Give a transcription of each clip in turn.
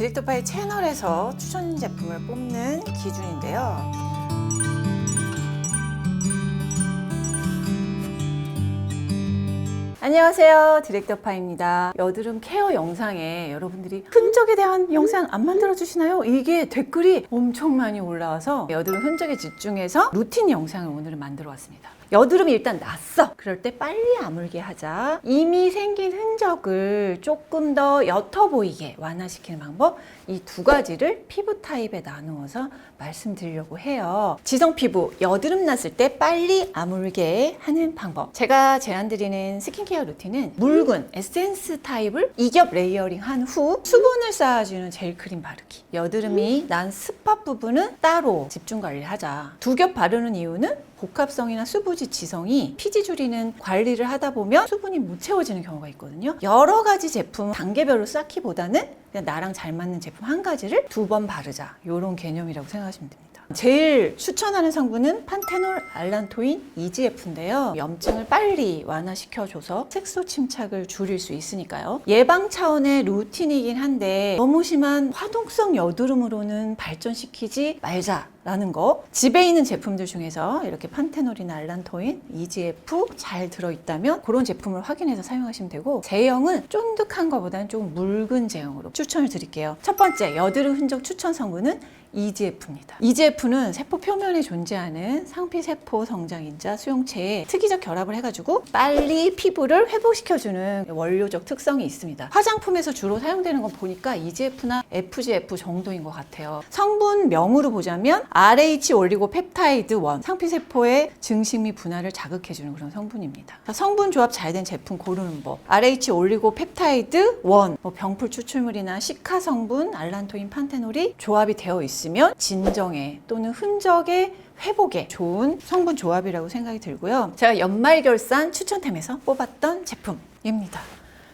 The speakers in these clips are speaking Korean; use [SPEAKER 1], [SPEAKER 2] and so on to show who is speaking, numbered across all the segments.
[SPEAKER 1] 디렉터파이 채널에서 추천 제품을 뽑는 기준인데요. 안녕하세요, 디렉터파입니다. 여드름 케어 영상에 여러분들이 흔적에 대한 영상 안 만들어 주시나요? 이게 댓글이 엄청 많이 올라와서 여드름 흔적에 집중해서 루틴 영상을 오늘은 만들어 왔습니다. 여드름이 일단 났어. 그럴 때 빨리 아물게 하자. 이미 생긴 흔적을 조금 더 옅어 보이게 완화시키는 방법, 이 두 가지를 피부 타입에 나누어서 말씀드리려고 해요. 지성 피부, 여드름 났을 때 빨리 아물게 하는 방법. 제가 제안드리는 스킨케어 루틴은 묽은 에센스 타입을 2겹 레이어링한 후 수분을 쌓아주는 젤 크림 바르기. 여드름이 난 스팟 부분은 따로 집중 관리하자. 2겹 바르는 이유는 복합성이나 수부지 지성이 피지 줄이는 관리를 하다 보면 수분이 못 채워지는 경우가 있거든요. 여러 가지 제품 단계별로 쌓기보다는 그냥 나랑 잘 맞는 제품 한 가지를 2번 바르자, 이런 개념이라고 생각하시면 됩니다. 제일 추천하는 성분은 판테놀 알란토인 EGF인데요. 염증을 빨리 완화시켜줘서 색소 침착을 줄일 수 있으니까요. 예방 차원의 루틴이긴 한데 너무 심한 화동성 여드름으로는 발전시키지 말자라는 거. 집에 있는 제품들 중에서 이렇게 판테놀이나 알란토인, EGF 잘 들어있다면 그런 제품을 확인해서 사용하시면 되고, 제형은 쫀득한 것보다는 조금 묽은 제형으로 추천을 드릴게요. 첫 번째 여드름 흔적 추천 성분은 EGF입니다. EGF는 세포 표면에 존재하는 상피세포 성장인자 수용체에 특이적 결합을 해가지고 빨리 피부를 회복시켜주는 원료적 특성이 있습니다. 화장품에서 주로 사용되는 건 보니까 EGF나 FGF 정도인 것 같아요. 성분명으로 보자면 RH 올리고펩타이드 1, 상피세포의 증식 및 분할을 자극해주는 그런 성분입니다. 성분 조합 잘 된 제품 고르는 법. RH 올리고펩타이드 1, 병풀 추출물이나 시카 성분, 알란토인, 판테놀이 조합이 되어 있습니다. 면 진정에 또는 흔적의 회복에 좋은 성분 조합이라고 생각이 들고요. 제가 연말결산 추천템에서 뽑았던 제품입니다.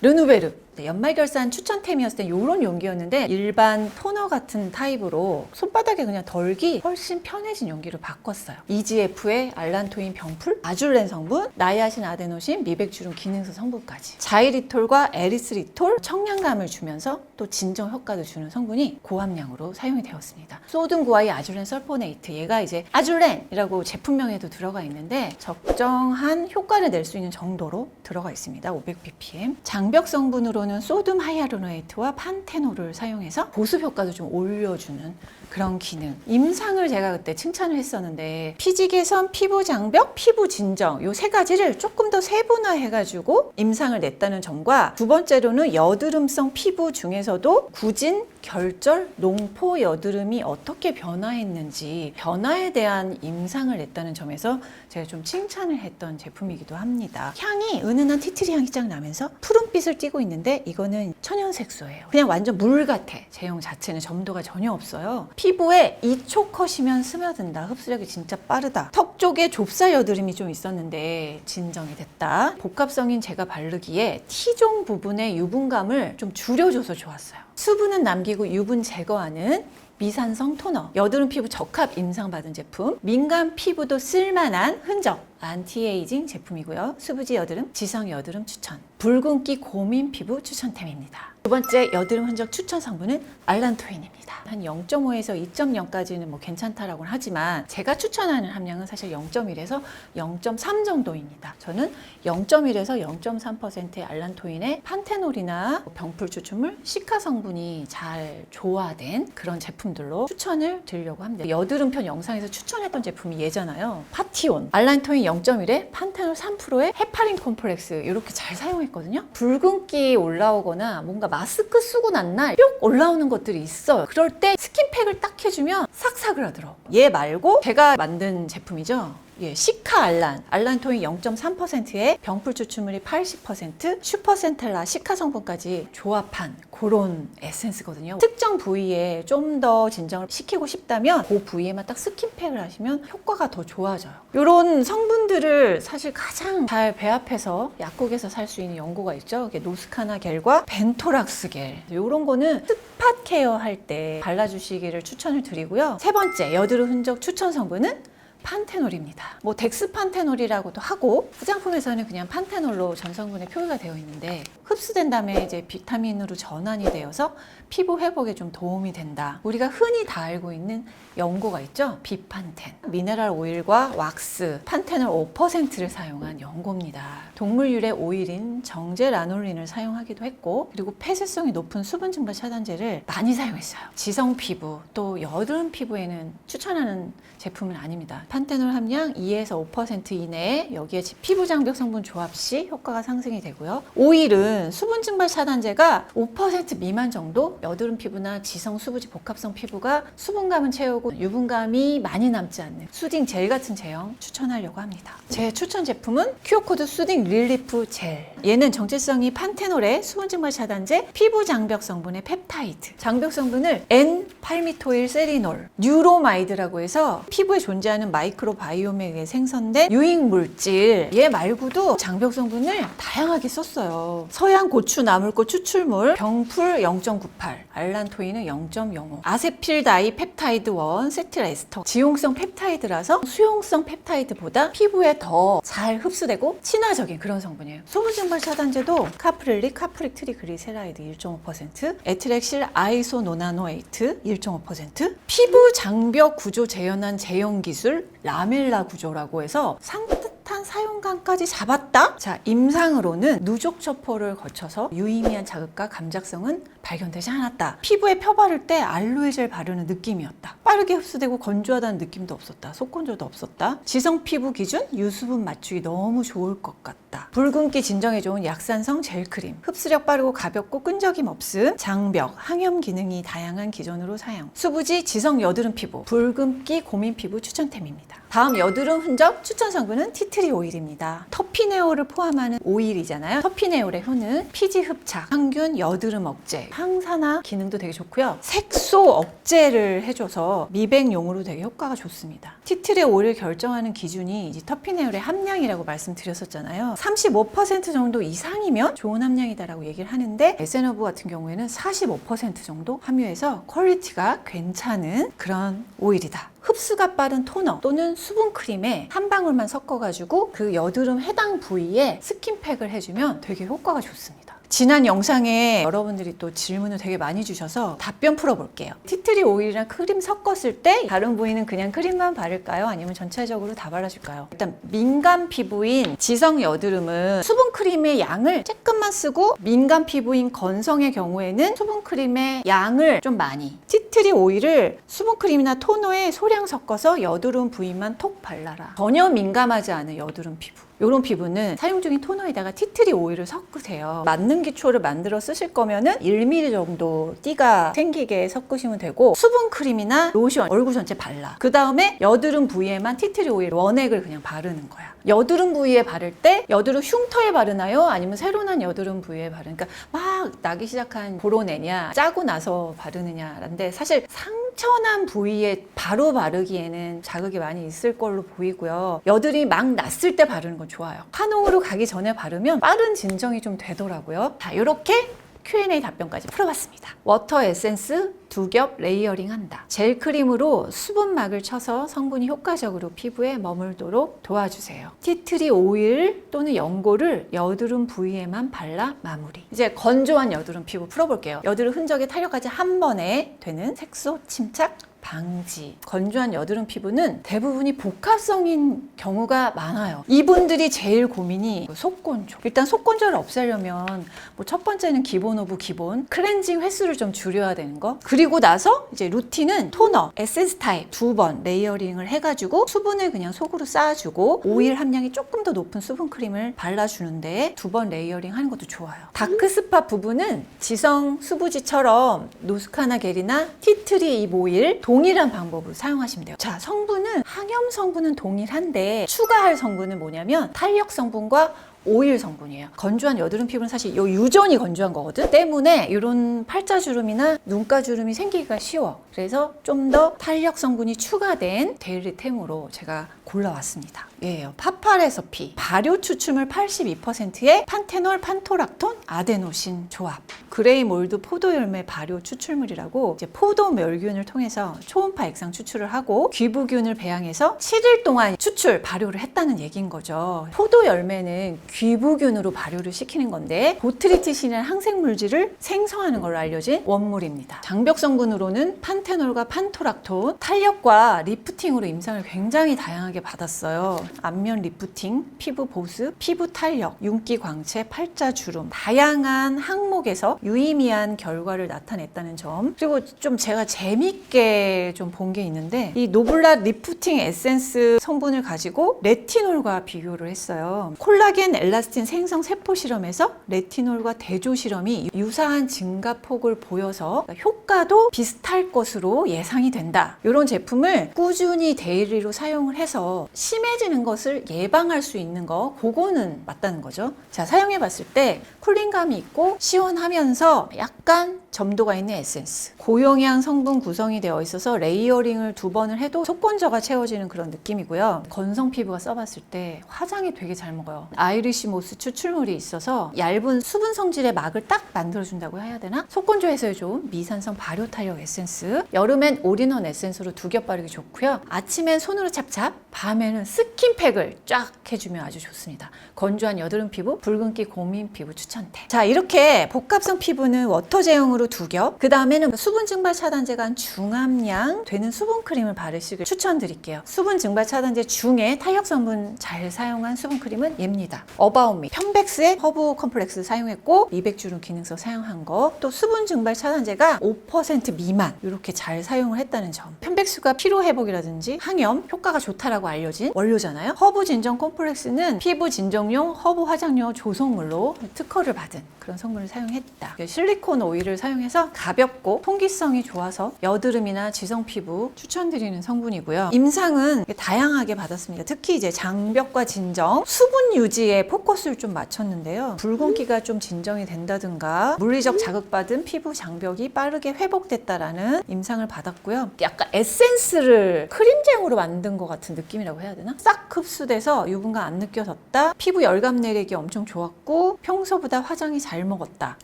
[SPEAKER 1] 르누베르. 연말결산 추천템이었을 때 이런 용기였는데 일반 토너 같은 타입으로 손바닥에 그냥 덜기 훨씬 편해진 용기로 바꿨어요. EGF에 알란토인 병풀, 아줄렌 성분, 나이아신 아데노신, 미백주름 기능성 성분까지 자이리톨과 에리스리톨 청량감을 주면서 또 진정 효과도 주는 성분이 고함량으로 사용이 되었습니다. 소듐 구아이 아줄렌 설포네이트, 얘가 이제 아줄렌이라고 제품명에도 들어가 있는데 적정한 효과를 낼 수 있는 정도로 들어가 있습니다. 500ppm. 장벽 성분으로 는 소듐 하이아루로네이트와 판테놀을 사용해서 보습 효과도 좀 올려주는 그런 기능. 임상을 제가 그때 칭찬을 했었는데 피지 개선, 피부 장벽, 피부 진정, 요 세 가지를 조금 더 세분화해가지고 임상을 냈다는 점과, 두 번째로는 여드름성 피부 중에서도 구진, 결절, 농포 여드름이 어떻게 변화했는지 변화에 대한 임상을 냈다는 점에서 제가 좀 칭찬을 했던 제품이기도 합니다. 향이 은은한 티트리 향이 쫙 나면서 푸른빛을 띠고 있는데 이거는 천연색소예요. 그냥 완전 물 같아. 제형 자체는 점도가 전혀 없어요. 피부에 2초 컷이면 스며든다. 흡수력이 진짜 빠르다. 턱 쪽에 좁쌀 여드름이 좀 있었는데 진정이 됐다. 복합성인 제가 바르기에 T존 부분의 유분감을 좀 줄여줘서 좋았어요. 수분은 남기고 유분 제거하는 미산성 토너, 여드름 피부 적합 임상받은 제품, 민감 피부도 쓸만한 흔적 안티에이징 제품이고요. 수부지 여드름, 지성 여드름 추천, 붉은기 고민 피부 추천템입니다. 두 번째 여드름 흔적 추천 성분은 알란토인입니다. 한 0.5에서 2.0까지는 뭐 괜찮다라고 하지만 제가 추천하는 함량은 사실 0.1에서 0.3 정도입니다. 저는 0.1에서 0.3%의 알란토인에 판테놀이나 병풀 추출물, 시카 성분이 잘 조화된 그런 제품들로 추천을 드리려고 합니다. 여드름 편 영상에서 추천했던 제품이 얘잖아요. 파티온, 알란토인 0.1에 판테놀 3%에 헤파린 콤플렉스, 이렇게 잘 사용했거든요. 붉은기 올라오거나 뭔가 마스크 쓰고 난 날 뿅 올라오는 것들이 있어요. 그럴 때 스킨팩을 딱 해주면 싹 사그라들어. 얘 말고 제가 만든 제품이죠. 시카 알란토인 0.3%에 병풀 추출물이 80%, 슈퍼센텔라 시카 성분까지 조합한 그런 에센스거든요. 특정 부위에 좀 더 진정을 시키고 싶다면 그 부위에만 딱 스킨팩을 하시면 효과가 더 좋아져요. 이런 성분들을 사실 가장 잘 배합해서 약국에서 살 수 있는 연고가 있죠. 노스카나 겔과 벤토락스 겔. 이런 거는 스팟 케어 할 때 발라주시기를 추천을 드리고요. 세 번째 여드름 흔적 추천 성분은 판테놀입니다. 덱스판테놀이라고도 하고 화장품에서는 그냥 판테놀로 전성분에 표기가 되어 있는데 흡수된 다음에 이제 비타민으로 전환이 되어서 피부 회복에 좀 도움이 된다. 우리가 흔히 다 알고 있는 연고가 있죠. 비판텐. 미네랄 오일과 왁스, 판테놀 5%를 사용한 연고입니다. 동물 유래 오일인 정제 라놀린을 사용하기도 했고, 그리고 폐쇄성이 높은 수분 증발 차단제를 많이 사용했어요. 지성 피부, 또 여드름 피부에는 추천하는 제품은 아닙니다. 판테놀 함량 2에서 5% 이내에 여기에 피부 장벽 성분 조합 시 효과가 상승이 되고요. 오일은 수분 증발 차단제가 5% 미만 정도, 여드름 피부나 지성 수부지 복합성 피부가 수분감은 채우고 유분감이 많이 남지 않는 수딩 젤 같은 제형 추천하려고 합니다. 제 추천 제품은 큐어코드 수딩 릴리프 젤. 얘는 정체성이 판테놀의 수분 증발 차단제, 피부 장벽 성분의 펩타이드, 장벽 성분을 N-팔미토일 세리놀, 뉴로마이드라고 해서 피부에 존재하는 마이크로바이옴에 의해 생성된 유익 물질, 얘 말고도 장벽 성분을 다양하게 썼어요. 서양 고추 나물꽃 추출물, 병풀 0.98, 알란토인은 0.05, 아세필다이 펩타이드 1, 세트라에스터. 지용성 펩타이드라서 수용성 펩타이드보다 피부에 더 잘 흡수되고 친화적인 그런 성분이에요. 수분 증발 차단제도 카프릴릭, 카프릭 트리그리세라이드 1.5%, 에트렉실 아이소노나노에이트 1.5%, 피부 장벽 구조 재현한 제형 기술 라멜라 구조라고 해서 산뜻한 사용감까지 잡았다? 자, 임상으로는 누적 첩포를 거쳐서 유의미한 자극과 감작성은 발견되지 않았다. 피부에 펴 바를 때 알로에 젤 바르는 느낌이었다. 빠르게 흡수되고 건조하다는 느낌도 없었다. 속건조도 없었다. 지성 피부 기준 유수분 맞추기 너무 좋을 것 같다. 붉은기 진정에 좋은 약산성 젤크림, 흡수력 빠르고 가볍고 끈적임 없음, 장벽, 항염 기능이 다양한 기존으로 사용, 수부지 지성 여드름 피부, 붉은기 고민 피부 추천템입니다. 다음 여드름 흔적 추천 성분은 티트리 오일입니다. 터피네올을 포함하는 오일이잖아요. 터피네올의 효능 피지 흡착, 항균 여드름 억제, 항산화 기능도 되게 좋고요. 색소 억제를 해줘서 미백용으로 되게 효과가 좋습니다. 티트리 오일을 결정하는 기준이 이제 터피네올의 함량이라고 말씀드렸었잖아요. 35% 정도 이상이면 좋은 함량이다라고 얘기를 하는데 에센어브 같은 경우에는 45% 정도 함유해서 퀄리티가 괜찮은 그런 오일이다. 흡수가 빠른 토너 또는 수분크림에 한 방울만 섞어가지고 그 여드름 해당 부위에 스킨팩을 해주면 되게 효과가 좋습니다. 지난 영상에 여러분들이 또 질문을 되게 많이 주셔서 답변 풀어볼게요. 티트리 오일이랑 크림 섞었을 때 다른 부위는 그냥 크림만 바를까요? 아니면 전체적으로 다 발라줄까요? 일단 민감 피부인 지성 여드름은 수분크림의 양을 조금만 쓰고, 민감 피부인 건성의 경우에는 수분크림의 양을 좀 많이, 티트리 오일을 수분크림이나 토너에 소량 섞어서 여드름 부위만 톡 발라라. 전혀 민감하지 않은 여드름 피부, 이런 피부는 사용 중인 토너에다가 티트리 오일을 섞으세요. 맞는 기초를 만들어 쓰실 거면은 1mm 정도 띠가 생기게 섞으시면 되고, 수분 크림이나 로션 얼굴 전체 발라. 그 다음에 여드름 부위에만 티트리 오일 원액을 그냥 바르는 거야. 여드름 부위에 바를 때 여드름 흉터에 바르나요? 아니면 새로 난 여드름 부위에 바르니까 막 나기 시작한 보로내냐, 짜고 나서 바르느냐인데, 사실 상처난 부위에 바로 바르기에는 자극이 많이 있을 걸로 보이고요. 여드름이 막 났을 때 바르는 건 좋아요. 화농으로 가기 전에 바르면 빠른 진정이 좀 되더라고요. 자, 이렇게 Q&A 답변까지 풀어봤습니다. 워터 에센스 2겹 레이어링 한다. 젤 크림으로 수분막을 쳐서 성분이 효과적으로 피부에 머물도록 도와주세요. 티트리 오일 또는 연고를 여드름 부위에만 발라 마무리. 이제 건조한 여드름 피부 풀어볼게요. 여드름 흔적의 탄력까지 한 번에 되는 색소 침착 방지. 건조한 여드름 피부는 대부분이 복합성인 경우가 많아요. 이분들이 제일 고민이 속건조. 일단 속건조를 없애려면 뭐 첫 번째는 기본 오브 기본 클렌징 횟수를 좀 줄여야 되는 거. 그리고 나서 이제 루틴은 토너, 에센스 타입 2번 레이어링을 해가지고 수분을 그냥 속으로 쌓아주고 오일 함량이 조금 더 높은 수분 크림을 발라주는데 2번 레이어링 하는 것도 좋아요. 다크스팟 부분은 지성 수부지처럼 노스카나 겔이나 티트리 잎 오일 동일한 방법으로 사용하시면 돼요. 자, 성분은 항염 성분은 동일한데 추가할 성분은 뭐냐면 탄력 성분과 오일 성분이에요. 건조한 여드름 피부는 사실 요 유전이 건조한 거거든. 때문에 이런 팔자주름이나 눈가주름이 생기기가 쉬워. 그래서 좀 더 탄력 성분이 추가된 데일리템으로 제가 골라왔습니다. 예요. 파파레서피 발효 추출물 82%의 판테놀, 판토락톤, 아데노신 조합. 그레이 몰드 포도 열매 발효 추출물이라고 이제 포도 멸균을 통해서 초음파 액상 추출을 하고 귀부균을 배양해서 7일 동안 추출 발효를 했다는 얘기인 거죠. 포도 열매는 귀부균으로 발효를 시키는 건데 보트리티신이라는 항생물질을 생성하는 걸로 알려진 원물입니다. 장벽 성분으로는 판테놀과 판토락톤, 탄력과 리프팅으로 임상을 굉장히 다양하게 받았어요. 안면 리프팅, 피부 보습, 피부 탄력, 윤기 광채, 팔자 주름, 다양한 항목에서 유의미한 결과를 나타냈다는 점. 그리고 좀 제가 재밌게 좀 본 게 있는데 이 노블라 리프팅 에센스 성분을 가지고 레티놀과 비교를 했어요. 콜라겐 엘라스틴 생성 세포 실험에서 레티놀과 대조 실험이 유사한 증가폭을 보여서 효과도 비슷할 것으로 예상이 된다. 이런 제품을 꾸준히 데일리로 사용을 해서 심해지는 것을 예방할 수 있는 거, 그거는 맞다는 거죠. 자, 사용해 봤을 때 쿨링감이 있고 시원하면서 약간 점도가 있는 에센스. 고영양 성분 구성이 되어 있어서 레이어링을 2번을 해도 속건조가 채워지는 그런 느낌이고요. 건성 피부가 써봤을 때 화장이 되게 잘 먹어요. 아이리시 모스 추출물이 있어서 얇은 수분 성질의 막을 딱 만들어준다고 해야 되나? 속건조 해소에 좋은 미산성 발효 탄력 에센스. 여름엔 올인원 에센스로 2겹 바르기 좋고요. 아침엔 손으로 찹찹, 밤에는 스킨팩을 쫙 해주면 아주 좋습니다. 건조한 여드름 피부, 붉은기 고민 피부 추천템. 자, 이렇게 복합성 피부는 워터 제형으로 2겹, 그 다음에는 수분 증발 차단제가 한 중함량 되는 수분 크림을 바르시길 추천드릴게요. 수분 증발 차단제 중에 탄력 성분 잘 사용한 수분 크림은 얘입니다. 어바웃미 편백스의 허브 컴플렉스 사용했고 미백주름 기능성 사용한 거, 또 수분 증발 차단제가 5% 미만 이렇게 잘 사용을 했다는 점. 편백스가 피로 회복이라든지 항염 효과가 좋다라고 알려진 원료잖아요. 허브 진정 콤플렉스는 피부 진정용 허브 화장료 조성물로 특허를 받은 그런 성분을 사용했다. 실리콘 오일을 사용해서 가볍고 통기성이 좋아서 여드름이나 지성 피부 추천드리는 성분이고요. 임상은 다양하게 받았습니다. 특히 이제 장벽과 진정, 수분 유지에 포커스를 좀 맞췄는데요. 붉은기가 좀 진정이 된다든가 물리적 자극받은 피부 장벽이 빠르게 회복됐다라는 임상을 받았고요. 약간 에센스를 크림쟁으로 만든 것 같은 느낌이라고 해야 되나? 싹 흡수돼서 유분감 안 느껴졌다. 피부 열감 내리기 엄청 좋았고 평소보다 화장이 잘 먹었다.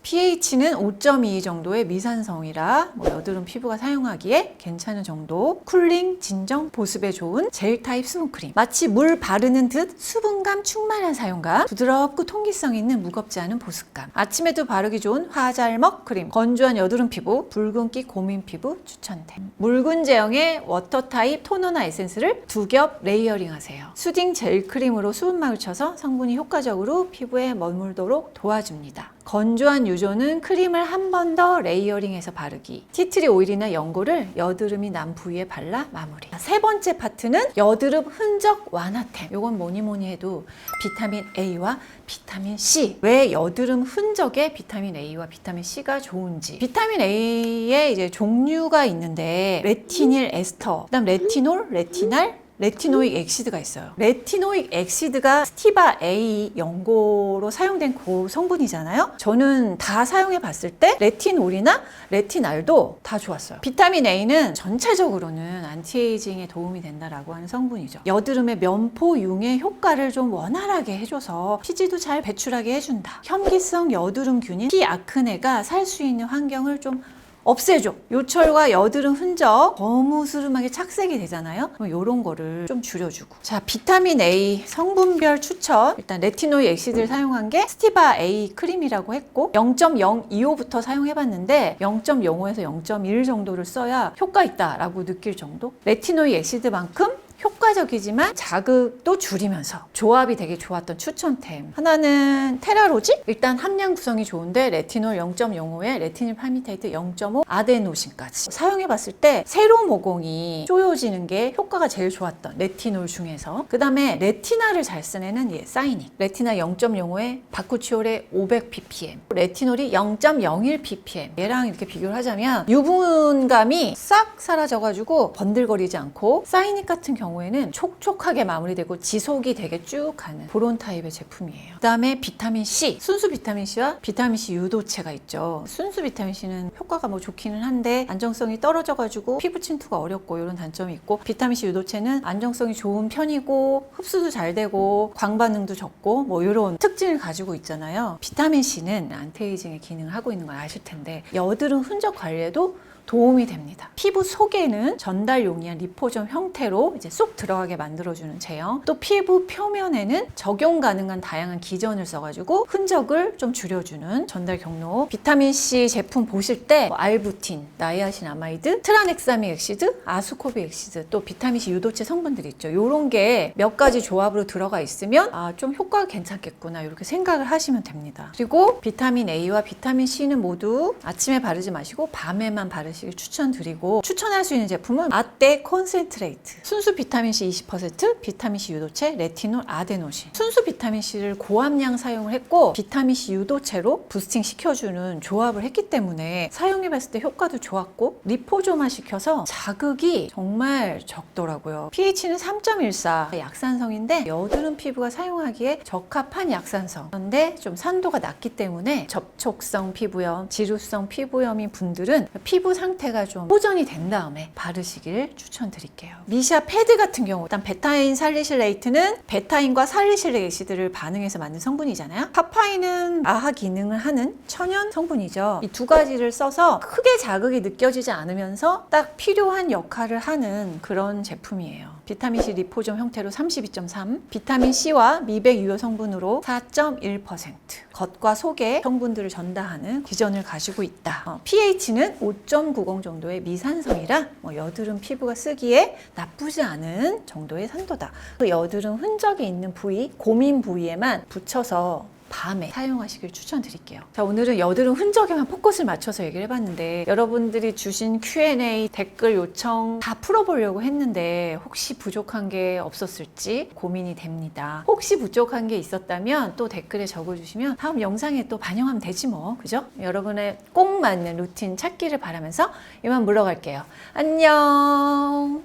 [SPEAKER 1] pH는 5.2 정도의 미산성이라 여드름 피부가 사용하기에 괜찮은 정도. 쿨링, 진정, 보습에 좋은 젤 타입 수분크림. 마치 물 바르는 듯 수분감 충만한 사용감. 부드럽고 통기성 있는 무겁지 않은 보습감. 아침에도 바르기 좋은 화잘먹 크림. 건조한 여드름 피부, 붉은기 고민 피부 추천템. 묽은 제형의 워터 타입 토너나 에센스를 2겹 레이어링 하세요. 수딩 젤 크림으로 수분막을 쳐서 성분이 효과적으로 피부에 머물도록 도와줍니다. 건조한 유조는 크림을 한 번 더 레이어링해서 바르기. 티트리 오일이나 연고를 여드름이 난 부위에 발라 마무리. 3번째 파트는 여드름 흔적 완화템. 이건 뭐니 해도 비타민 A와 비타민 C. 왜 여드름 흔적에 비타민 A와 비타민 C가 좋은지. 비타민 A의 이제 종류가 있는데 레티닐 에스터, 그다음 레티놀, 레티날, 레티노익 엑시드가 있어요. 레티노익 엑시드가 스티바 A 연고로 사용된 성분이잖아요. 저는 다 사용해 봤을 때 레티놀이나 레티날도 다 좋았어요. 비타민 A는 전체적으로는 안티에이징에 도움이 된다라고 하는 성분이죠. 여드름의 면포융의 효과를 좀 원활하게 해줘서 피지도 잘 배출하게 해준다. 현기성 여드름균인 피아크네가 살 수 있는 환경을 좀 없애줘. 요철과 여드름 흔적 거무스름하게 착색이 되잖아요. 이런 거를 좀 줄여주고. 자, 비타민 A 성분별 추천. 일단 레티노이 엑시드를 사용한 게 스티바 A 크림이라고 했고 0.025부터 사용해봤는데 0.05에서 0.1 정도를 써야 효과 있다라고 느낄 정도. 레티노이 엑시드만큼 효과적이지만 자극도 줄이면서 조합이 되게 좋았던 추천템. 하나는 테라로직? 일단 함량 구성이 좋은데 레티놀 0.05에 레티닐 팔미테이트 0.5 아데노신까지 사용해봤을 때 세로 모공이 조여지는 게 효과가 제일 좋았던 레티놀 중에서. 그 다음에 레티나를 잘 쓰는 사이닉. 레티나 0.05에 바쿠치올의 500ppm, 레티놀이 0.01ppm. 얘랑 이렇게 비교를 하자면 유분감이 싹 사라져가지고 번들거리지 않고, 사이닉 같은 경우에는 촉촉하게 마무리되고 지속이 되게 쭉 가는 그런 타입의 제품이에요. 그 다음에 비타민 C, 순수 비타민 C와 비타민 C 유도체가 있죠. 순수 비타민 C는 효과가 뭐 좋기는 한데 안정성이 떨어져가지고 피부 침투가 어렵고 이런 단점이 있고, 비타민 C 유도체는 안정성이 좋은 편이고 흡수도 잘 되고 광반응도 적고 뭐 이런 특징을 가지고 있잖아요. 비타민 C는 안티에이징의 기능을 하고 있는 걸 아실 텐데 여드름 흔적 관리에도 도움이 됩니다. 피부 속에는 전달 용이한 리포점 형태로 이제 쏙 들어가게 만들어주는 제형, 또 피부 표면에는 적용 가능한 다양한 기전을 써가지고 흔적을 좀 줄여주는 전달 경로. 비타민C 제품 보실 때 알부틴, 나이아신아마이드, 트라넥사믹 엑시드, 아스코빅 엑시드, 또 비타민C 유도체 성분들이 있죠. 요런 게 몇 가지 조합으로 들어가 있으면 좀 효과가 괜찮겠구나 이렇게 생각을 하시면 됩니다. 그리고 비타민 A와 비타민 C는 모두 아침에 바르지 마시고 밤에만 바르시길 추천드리고, 추천할 수 있는 제품은 아떼 콘센트레이트, 순수 비타민C 20%, 비타민C 유도체, 레티놀, 아데노신. 순수 비타민C를 고함량 사용을 했고 비타민C 유도체로 부스팅 시켜주는 조합을 했기 때문에 사용해봤을 때 효과도 좋았고 리포조마 시켜서 자극이 정말 적더라고요. pH는 3.14, 약산성인데 여드름 피부가 사용하기에 적합한 약산성. 그런데 좀 산도가 낮기 때문에 접촉성 피부염, 지루성 피부염인 분들은 피부 상태가 좀 호전이 된 다음에 바르시길 추천드릴게요. 미샤 패드 같은 경우 일단 베타인 살리실레이트는 베타인과 살리실렉 애시드를 반응해서 만든 성분이잖아요. 파파인은 아하 기능을 하는 천연 성분이죠. 이 두 가지를 써서 크게 자극이 느껴지지 않으면서 딱 필요한 역할을 하는 그런 제품이에요. 비타민C 리포점 형태로 32.3, 비타민C와 미백 유효 성분으로 4.1%, 겉과 속의 성분들을 전달하는 기전을 가지고 있다. pH는 5.90 정도의 미산성이라 여드름 피부가 쓰기에 나쁘지 않은 정도의 산도다. 그 여드름 흔적이 있는 부위, 고민 부위에만 붙여서 밤에 사용하시길 추천드릴게요. 자, 오늘은 여드름 흔적에만 포커스를 맞춰서 얘기를 해봤는데 여러분들이 주신 Q&A, 댓글 요청 다 풀어보려고 했는데 혹시 부족한 게 없었을지 고민이 됩니다. 혹시 부족한 게 있었다면 또 댓글에 적어주시면 다음 영상에 또 반영하면 되지 뭐, 그죠? 여러분의 꼭 맞는 루틴 찾기를 바라면서 이만 물러갈게요. 안녕.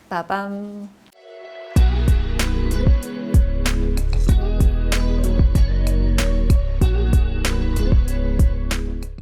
[SPEAKER 1] 빠밤.